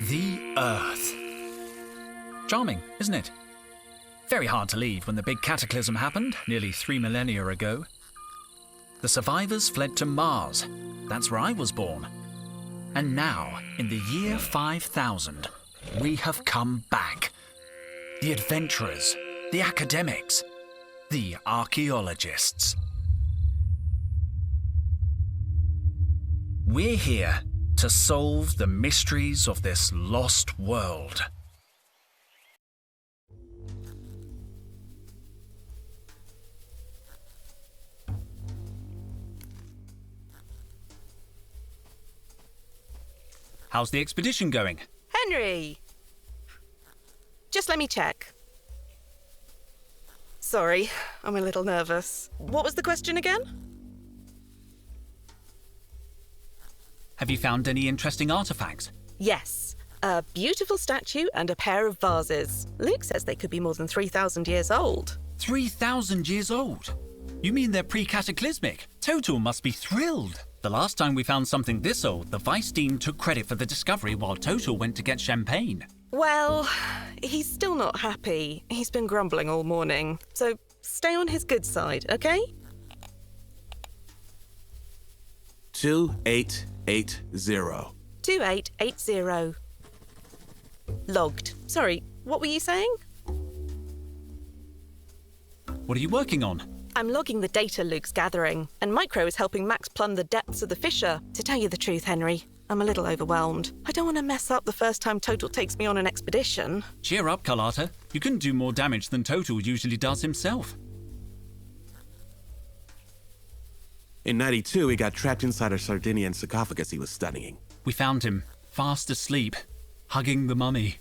The Earth. Charming, isn't it? Very hard to leave when the big cataclysm happened nearly 3 millennia ago. The survivors fled to Mars. That's where I was born. And now, in the year 5000, we have come back. The adventurers, the academics, the archaeologists. We're here to solve the mysteries of this lost world. How's the expedition going? Henry! Just let me check. Sorry, I'm a little nervous. What was the question again? Have you found any interesting artifacts? Yes. A beautiful statue and a pair of vases. Luke says they could be more than 3,000 years old. 3,000 years old? You mean they're pre-cataclysmic? Total must be thrilled. The last time we found something this old, the Vice Dean took credit for the discovery while Total went to get champagne. Well, he's still not happy. He's been grumbling all morning. So stay on his good side, okay? 2880. 2880. Logged. Sorry, what were you saying? What are you working on? I'm logging the data Luke's gathering, and Micro is helping Max plumb the depths of the fissure. To tell you the truth, Henry, I'm a little overwhelmed. I don't want to mess up the first time Total takes me on an expedition. Cheer up, Carlotta. You couldn't do more damage than Total usually does himself. In 92, he got trapped inside a Sardinian sarcophagus he was studying. We found him, fast asleep, hugging the mummy.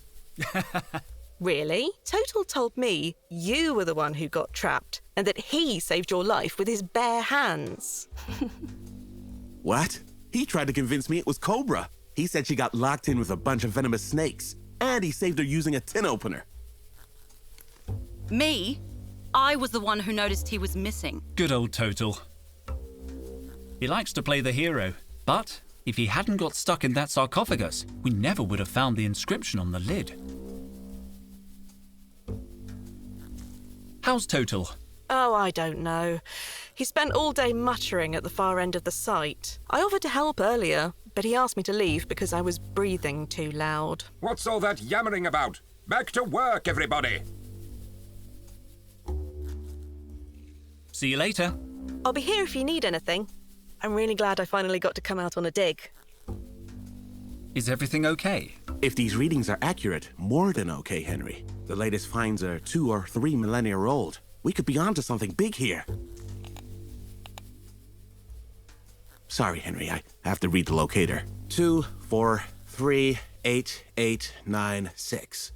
Really? Total told me you were the one who got trapped, and that he saved your life with his bare hands. What? He tried to convince me it was Cobra. He said she got locked in with a bunch of venomous snakes, and he saved her using a tin opener. Me? I was the one who noticed he was missing. Good old Total. He likes to play the hero, but if he hadn't got stuck in that sarcophagus, we never would have found the inscription on the lid. How's Total? Oh, I don't know. He spent all day muttering at the far end of the site. I offered to help earlier, but he asked me to leave because I was breathing too loud. What's all that yammering about? Back to work, everybody! See you later. I'll be here if you need anything. I'm really glad I finally got to come out on a dig. Is everything okay? If these readings are accurate, more than okay, Henry. The latest finds are 2 or 3 millennia old. We could be onto something big here. Sorry, Henry, I have to read the locator. 2438896.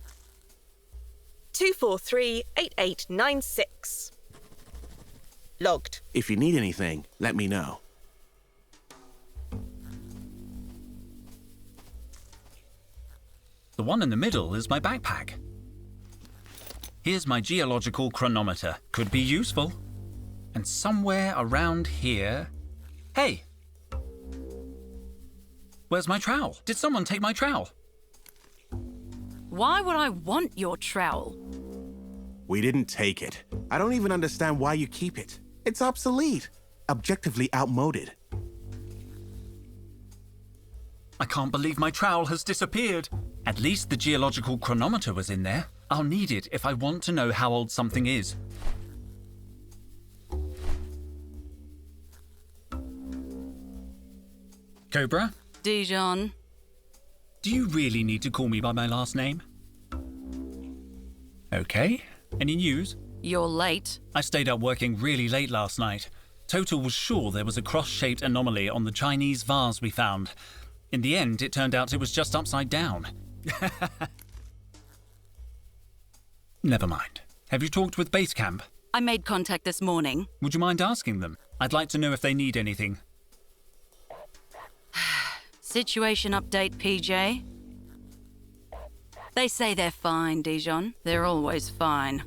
2438896. Logged. If you need anything, let me know. The one in the middle is my backpack. Here's my geological chronometer. Could be useful. And somewhere around here... Hey! Where's my trowel? Did someone take my trowel? Why would I want your trowel? We didn't take it. I don't even understand why you keep it. It's obsolete. Objectively outmoded. I can't believe my trowel has disappeared. At least the geological chronometer was in there. I'll need it if I want to know how old something is. Cobra? Dijon. Do you really need to call me by my last name? Okay. Any news? You're late. I stayed up working really late last night. Total was sure there was a cross-shaped anomaly on the Chinese vase we found. In the end, it turned out it was just upside down. Never mind. Have you talked with Base Camp? I made contact this morning. Would you mind asking them? I'd like to know if they need anything. Situation update, PJ. They say they're fine, Dijon. They're always fine.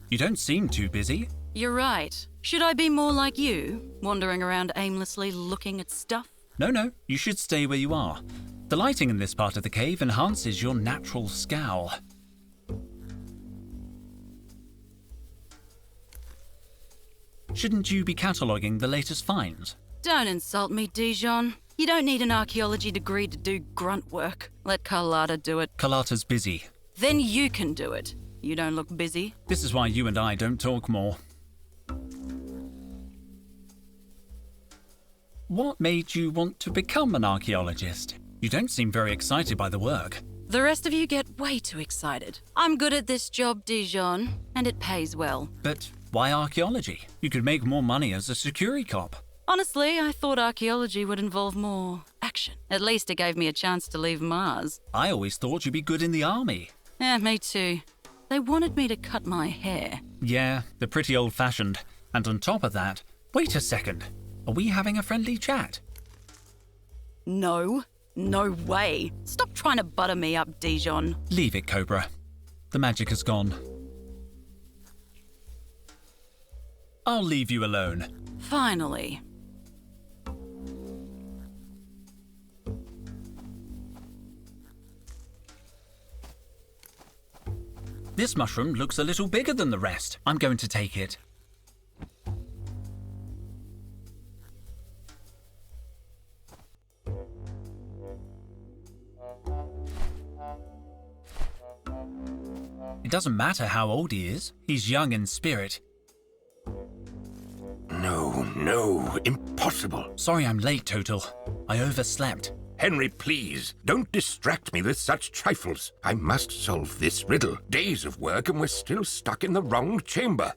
You don't seem too busy. You're right. Should I be more like you, wandering around aimlessly looking at stuff? No, you should stay where you are. The lighting in this part of the cave enhances your natural scowl. Shouldn't you be cataloguing the latest finds? Don't insult me, Dijon. You don't need an archaeology degree to do grunt work. Let Carlotta do it. Carlotta's busy. Then you can do it. You don't look busy. This is why you and I don't talk more. What made you want to become an archaeologist? You don't seem very excited by the work. The rest of you get way too excited. I'm good at this job, Dijon, and it pays well. But why archaeology? You could make more money as a security cop. Honestly, I thought archaeology would involve more action. At least it gave me a chance to leave Mars. I always thought you'd be good in the army. Me too. They wanted me to cut my hair. Yeah, they're pretty old-fashioned. And on top of that, wait a second. Are we having a friendly chat? No way. Stop trying to butter me up, Dijon. Leave it, Cobra. The magic has gone. I'll leave you alone. Finally. This mushroom looks a little bigger than the rest. I'm going to take it. It doesn't matter how old he is. He's young in spirit. No, impossible. Sorry I'm late, Total. I overslept. Henry, please, don't distract me with such trifles. I must solve this riddle. Days of work and we're still stuck in the wrong chamber.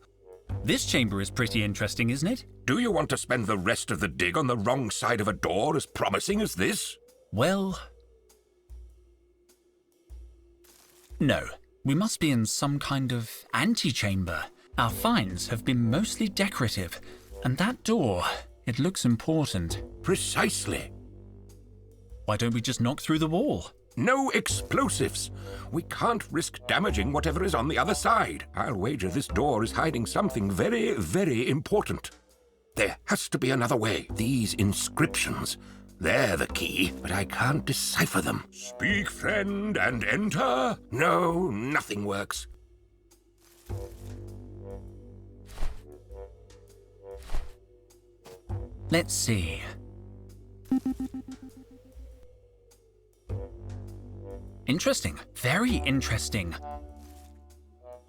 This chamber is pretty interesting, isn't it? Do you want to spend the rest of the dig on the wrong side of a door as promising as this? Well... no. We must be in some kind of antechamber. Our finds have been mostly decorative. And that door, it looks important. Precisely. Why don't we just knock through the wall? No explosives. We can't risk damaging whatever is on the other side. I'll wager this door is hiding something very, very important. There has to be another way. These inscriptions, they're the key, but I can't decipher them. Speak, friend, and enter? No, nothing works. Let's see. Interesting. Very interesting.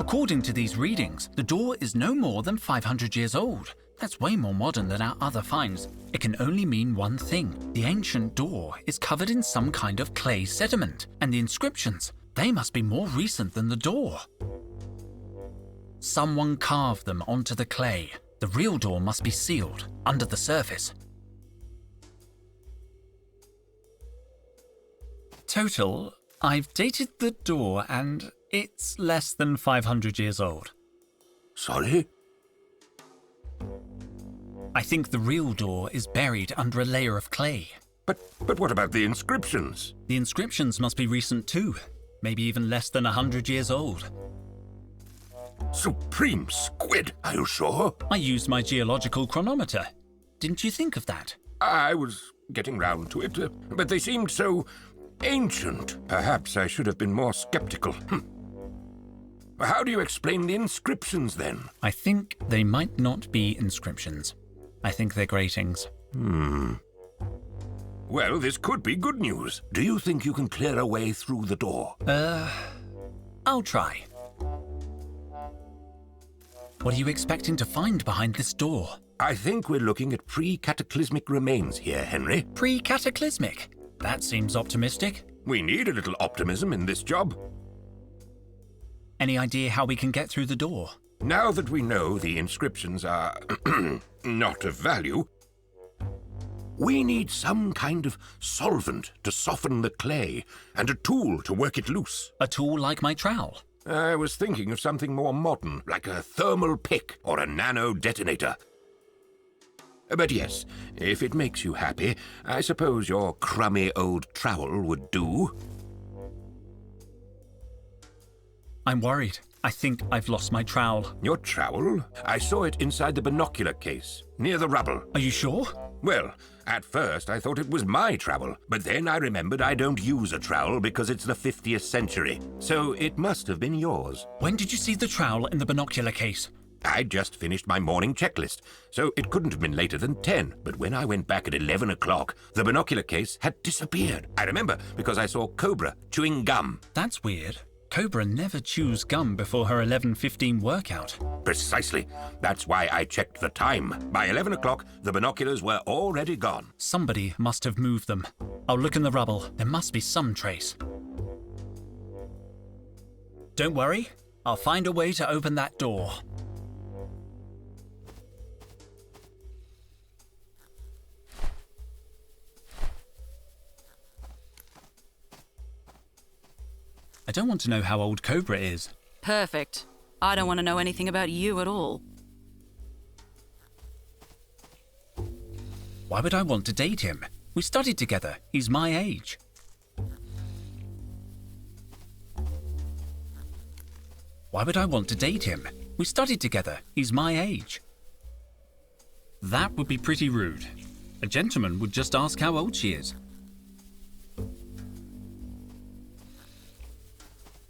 According to these readings, the door is no more than 500 years old. That's way more modern than our other finds. It can only mean one thing. The ancient door is covered in some kind of clay sediment, and the inscriptions, they must be more recent than the door. Someone carved them onto the clay. The real door must be sealed, under the surface. Total, I've dated the door and it's less than 500 years old. Sorry? I think the real door is buried under a layer of clay. But what about the inscriptions? The inscriptions must be recent too, maybe even less than 100 years old. Supreme squid, are you sure? I used my geological chronometer. Didn't you think of that? I was getting round to it, but they seemed so ancient. Perhaps I should have been more skeptical. How do you explain the inscriptions then? I think they might not be inscriptions. I think they're gratings. Well, this could be good news. Do you think you can clear a way through the door? I'll try. What are you expecting to find behind this door? I think we're looking at pre-cataclysmic remains here, Henry. Pre-cataclysmic? That seems optimistic. We need a little optimism in this job. Any idea how we can get through the door? Now that we know the inscriptions are not of value, we need some kind of solvent to soften the clay and a tool to work it loose. A tool like my trowel? I was thinking of something more modern, like a thermal pick or a nano detonator. But yes, if it makes you happy, I suppose your crummy old trowel would do. I'm worried. I think I've lost my trowel. Your trowel? I saw it inside the binocular case, near the rubble. Are you sure? Well, at first I thought it was my trowel, but then I remembered I don't use a trowel because it's the 50th century. So it must have been yours. When did you see the trowel in the binocular case? I'd just finished my morning checklist, so it couldn't have been later than 10. But when I went back at 11 o'clock, the binocular case had disappeared. I remember because I saw Cobra chewing gum. That's weird. Cobra never chews gum before her 11:15 workout. Precisely. That's why I checked the time. By 11 o'clock, the binoculars were already gone. Somebody must have moved them. I'll look in the rubble. There must be some trace. Don't worry. I'll find a way to open that door. I don't want to know how old Cobra is. Perfect. I don't want to know anything about you at all. Why would I want to date him? We studied together. He's my age. Why would I want to date him? We studied together. He's my age. That would be pretty rude. A gentleman would just ask how old she is.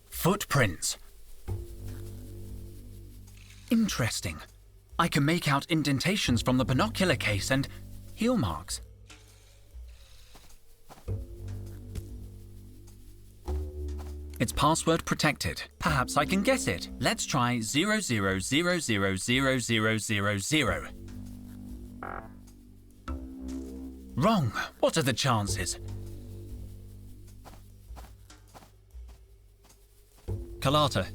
Footprints. Interesting. I can make out indentations from the binocular case and heel marks. It's password protected. Perhaps I can guess it. Let's try 00000000. Wrong. What are the chances? Carlotta.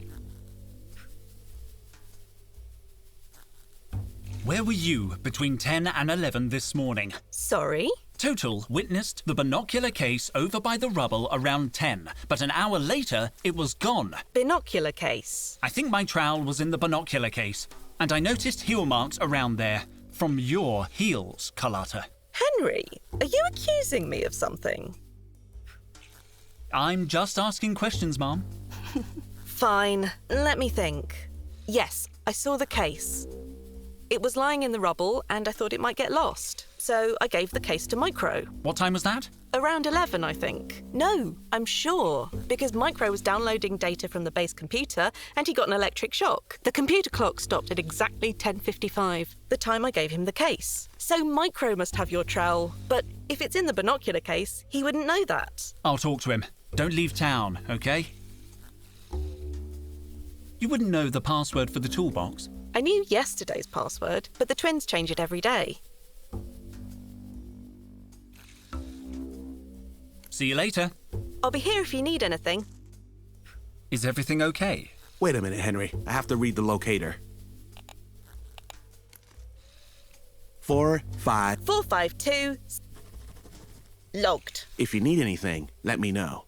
Where were you between 10 and 11 this morning? Sorry? Total witnessed the binocular case over by the rubble around 10, but an hour later it was gone. Binocular case. I think my trowel was in the binocular case, and I noticed heel marks around there from your heels, Carlotta. Henry, are you accusing me of something? I'm just asking questions, Mom. Fine, let me think. Yes, I saw the case. It was lying in the rubble and I thought it might get lost. So I gave the case to Micro. What time was that? Around 11, I think. No, I'm sure. Because Micro was downloading data from the base computer and he got an electric shock. The computer clock stopped at exactly 10:55, the time I gave him the case. So Micro must have your trowel. But if it's in the binocular case, he wouldn't know that. I'll talk to him. Don't leave town, okay? You wouldn't know the password for the toolbox? I knew yesterday's password, but the twins change it every day. See you later. I'll be here if you need anything. Is everything okay? Wait a minute, Henry. I have to read the locator. 4-5. 452. Logged. If you need anything, let me know.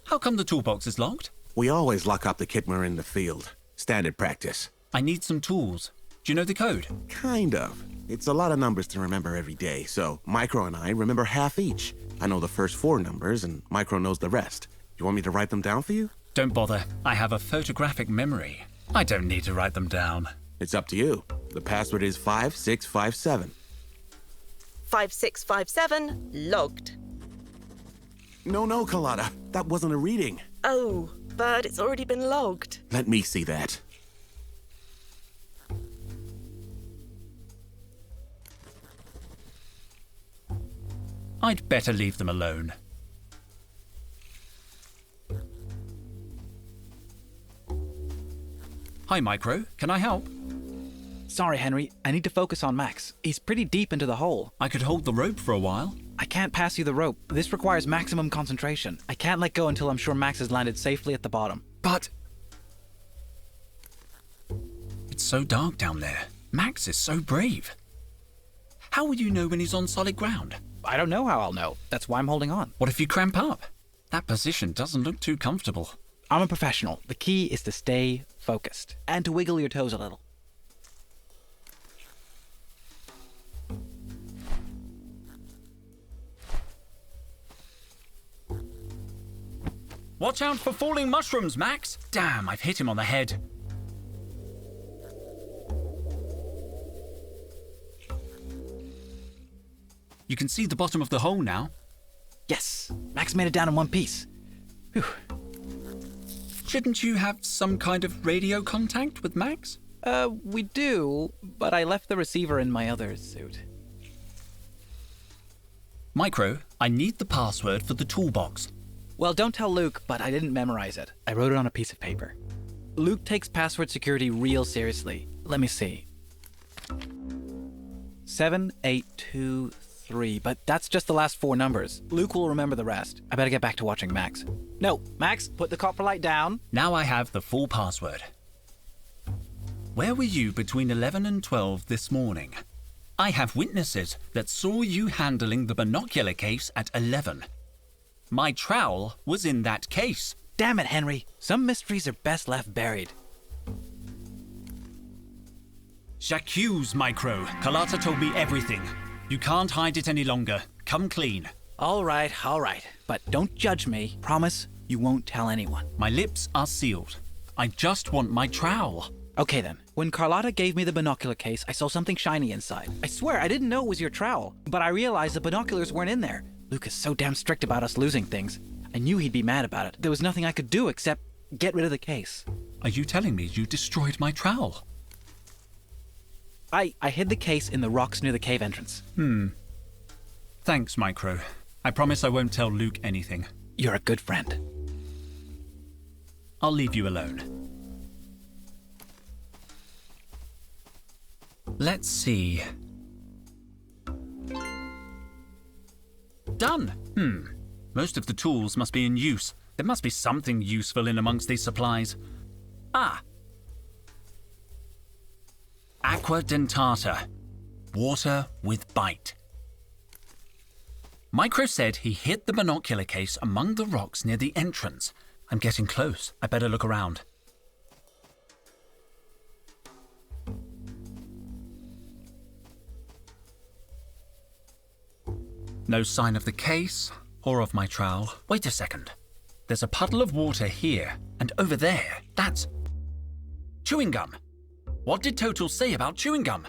How come the toolbox is locked? We always lock up the kit when we're in the field. Standard practice. I need some tools. Do you know the code? Kind of. It's a lot of numbers to remember every day, so Micro and I remember half each. I know the first 4 numbers, and Micro knows the rest. You want me to write them down for you? Don't bother. I have a photographic memory. I don't need to write them down. It's up to you. The password is 5657. 5657. Logged. No, Carlotta. That wasn't a reading. Oh, but it's already been logged. Let me see that. I'd better leave them alone. Hi, Micro. Can I help? Sorry, Henry. I need to focus on Max. He's pretty deep into the hole. I could hold the rope for a while. I can't pass you the rope. This requires maximum concentration. I can't let go until I'm sure Max has landed safely at the bottom. But... it's so dark down there. Max is so brave. How will you know when he's on solid ground? I don't know how I'll know. That's why I'm holding on. What if you cramp up? That position doesn't look too comfortable. I'm a professional. The key is to stay focused and to wiggle your toes a little. Watch out for falling mushrooms, Max! Damn, I've hit him on the head. You can see the bottom of the hole now. Yes, Max made it down in one piece. Whew. Shouldn't you have some kind of radio contact with Max? We do, but I left the receiver in my other suit. Micro, I need the password for the toolbox. Well, don't tell Luke, but I didn't memorize it. I wrote it on a piece of paper. Luke takes password security real seriously. Let me see. 7823, but that's just the last 4 numbers. Luke will remember the rest. I better get back to watching Max. No, Max, put the copper light down. Now I have the full password. Where were you between 11 and 12 this morning? I have witnesses that saw you handling the binocular case at 11. My trowel was in that case. Damn it, Henry. Some mysteries are best left buried. J'accuse, Micro. Carlotta told me everything. You can't hide it any longer. Come clean. All right. But don't judge me. Promise you won't tell anyone. My lips are sealed. I just want my trowel. Okay then. When Carlotta gave me the binocular case, I saw something shiny inside. I swear I didn't know it was your trowel, but I realized the binoculars weren't in there. Luke is so damn strict about us losing things. I knew he'd be mad about it. There was nothing I could do except get rid of the case. Are you telling me you destroyed my trowel? I hid the case in the rocks near the cave entrance. Thanks, Micro. I promise I won't tell Luke anything. You're a good friend. I'll leave you alone. Let's see. Done. Most of the tools must be in use. There must be something useful in amongst these supplies. Ah. Aqua dentata. Water with bite. Micro said he hid the binocular case among the rocks near the entrance. I'm getting close. I better look around. No sign of the case or of my trowel. Wait a second. There's a puddle of water here and over there. That's chewing gum. What did Total say about chewing gum?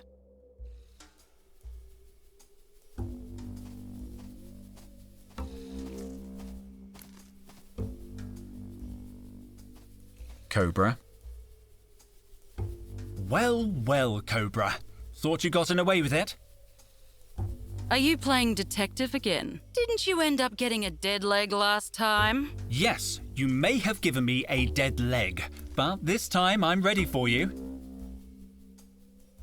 Cobra. Well, Cobra. Thought you gotten away with it? Are you playing detective again? Didn't you end up getting a dead leg last time? Yes, you may have given me a dead leg, but this time I'm ready for you.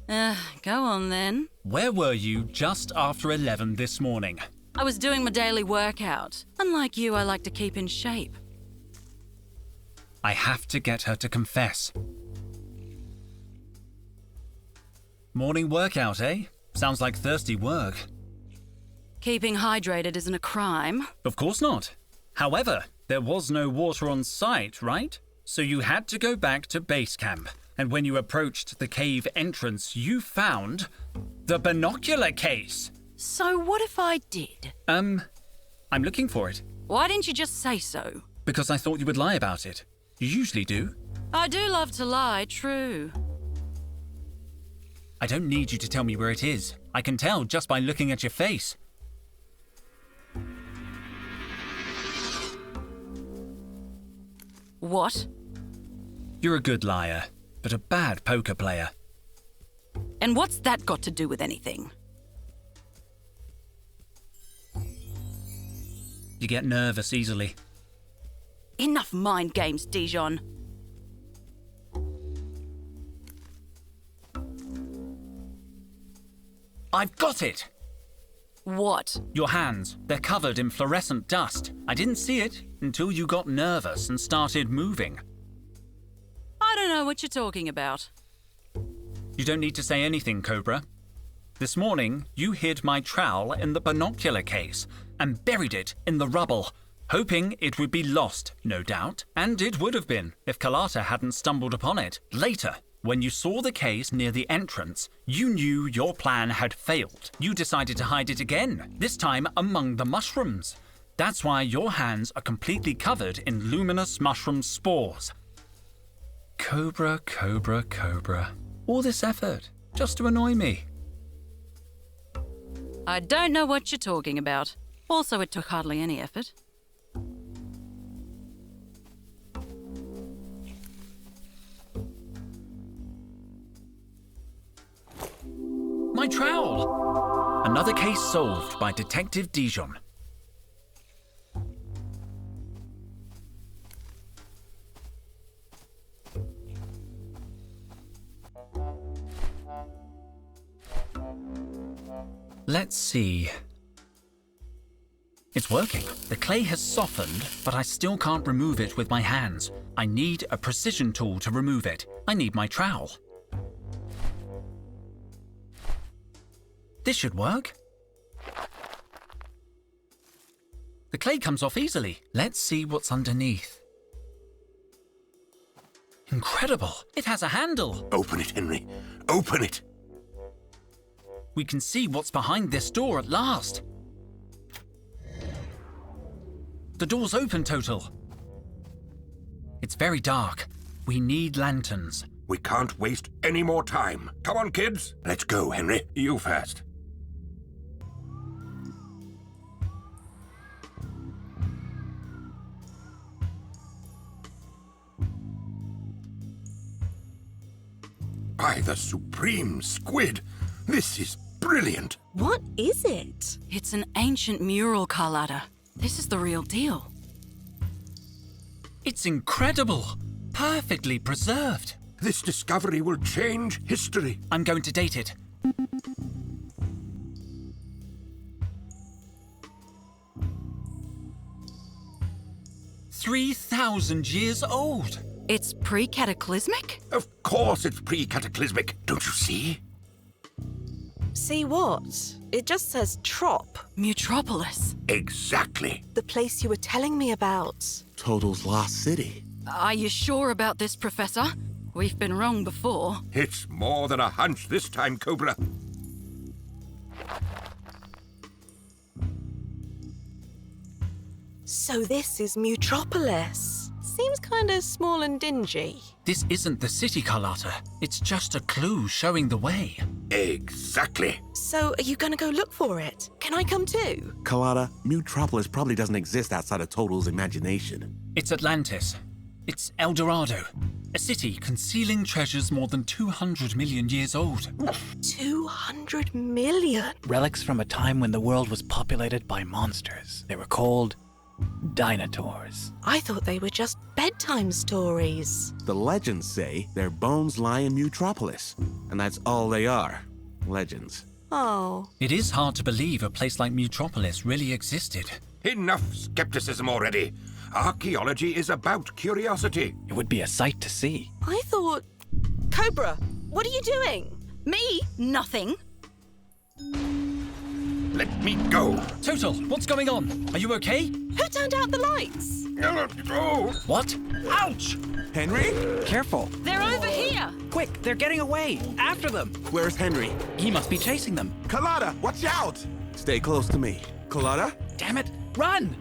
Go on then. Where were you just after 11 this morning? I was doing my daily workout. Unlike you, I like to keep in shape. I have to get her to confess. Morning workout, eh? Sounds like thirsty work. Keeping hydrated isn't a crime. Of course not. However, there was no water on site, right? So you had to go back to base camp. And when you approached the cave entrance, you found the binocular case. So what if I did? I'm looking for it. Why didn't you just say so? Because I thought you would lie about it. You usually do. I do love to lie, true. I don't need you to tell me where it is. I can tell just by looking at your face. What? You're a good liar, but a bad poker player. And what's that got to do with anything? You get nervous easily. Enough mind games, Dijon. I've got it! What? Your hands. They're covered in fluorescent dust. I didn't see it until you got nervous and started moving. I don't know what you're talking about. You don't need to say anything, Cobra. This morning, you hid my trowel in the binocular case and buried it in the rubble, hoping it would be lost, no doubt. And it would have been if Carlotta hadn't stumbled upon it. Later, when you saw the case near the entrance, you knew your plan had failed. You decided to hide it again, this time among the mushrooms. That's why your hands are completely covered in luminous mushroom spores. Cobra, cobra, cobra. All this effort just to annoy me. I don't know what you're talking about. Also, it took hardly any effort. My trowel! Another case solved by Detective Dijon. Let's see. It's working. The clay has softened, but I still can't remove it with my hands. I need a precision tool to remove it. I need my trowel. This should work. The clay comes off easily. Let's see what's underneath. Incredible! It has a handle! Open it, Henry. Open it! We can see what's behind this door at last. The door's open, Total. It's very dark. We need lanterns. We can't waste any more time. Come on, kids. Let's go, Henry. You first. By the supreme squid! This is brilliant! What is it? It's an ancient mural, Carlotta. This is the real deal. It's incredible! Perfectly preserved. This discovery will change history. I'm going to date it. "3,000 years old. It's pre-cataclysmic? Of course it's pre-cataclysmic. Don't you see? See what? It just says Trop, Mutropolis. Exactly. the place you were telling me about. Total's lost city. Are you sure about this, Professor? We've been wrong before. It's more than a hunch this time, Cobra. So this is Mutropolis. Seems kind of small and dingy. This isn't the city, Carlotta. It's just a clue showing the way. Exactly. So are you gonna go look for it? Can I come too? Colada, Mutropolis probably doesn't exist outside of Total's imagination. It's Atlantis. It's El Dorado. A city concealing treasures more than 200 million years old. 200 million. Relics from a time when the world was populated by monsters. They were called dinosaurs. I thought they were just bedtime stories. The legends say their bones lie in Mutropolis, and that's all they are. Legends. Oh. It is hard to believe a place like Mutropolis really existed. Enough skepticism already. Archaeology is about curiosity. It would be a sight to see. I thought... Cobra, what are you doing? Me? Nothing. Let me go. Total, what's going on? Are you okay? Who turned out the lights? Oh. What? Ouch! Henry? Careful. They're over here. Quick, they're getting away. After them. Where's Henry? He must be chasing them. Colada, watch out! Stay close to me. Colada? Damn it. Run!